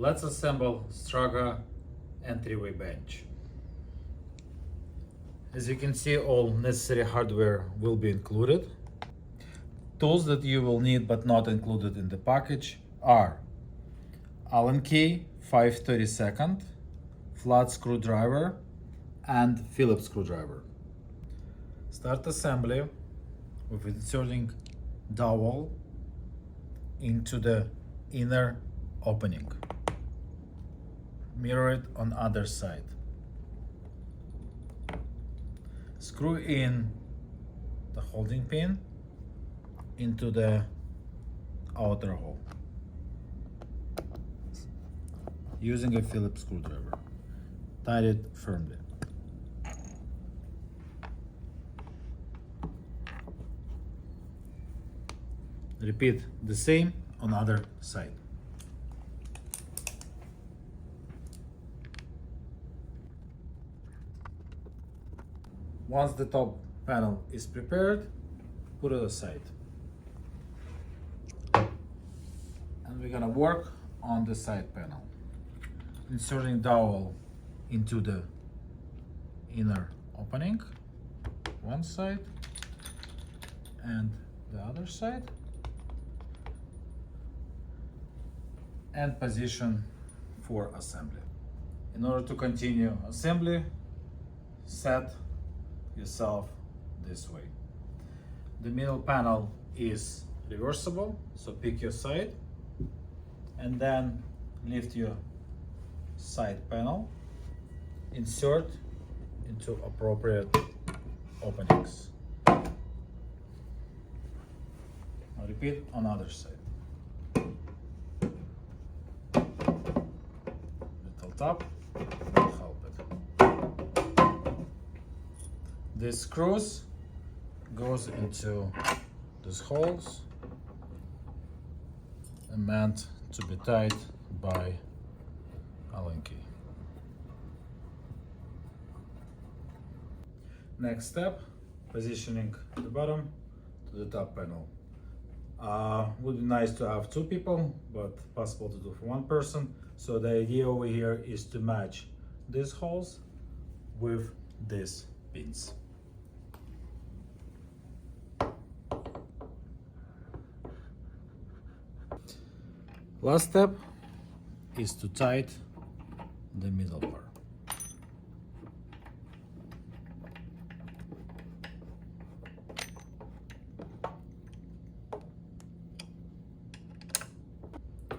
Let's assemble Straga Entryway Bench. As you can see, all necessary hardware will be included. Tools that you will need but not included in the package are Allen key 5/32, flat screwdriver and Phillips screwdriver. Start assembly with inserting dowel into the inner opening. Mirror it on other side. Screw in the holding pin into the outer hole using a Phillips screwdriver. Tight it firmly. Repeat the same on other side. Once the top panel is prepared, put it aside. And we're gonna work on the side panel. Inserting dowel into the inner opening, one side and the other side, and position for assembly. In order to continue assembly, set yourself this way. The middle panel is reversible, so pick your side and then lift your side panel, insert into appropriate openings. Now repeat on other side. Little tap will help it. These screws goes into these holes and meant to be tied by Allen key. Next step, positioning the bottom to the top panel. Would be nice to have two people, but possible to do for one person. So the idea over here is to match these holes with these pins. Last step is to tighten the middle part.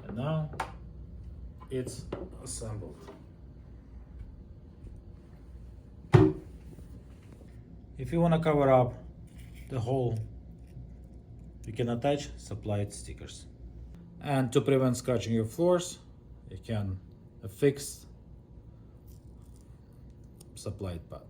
And now it's assembled. If you want to cover up the hole, you can attach supplied stickers. And to prevent scratching your floors, you can affix supplied pad.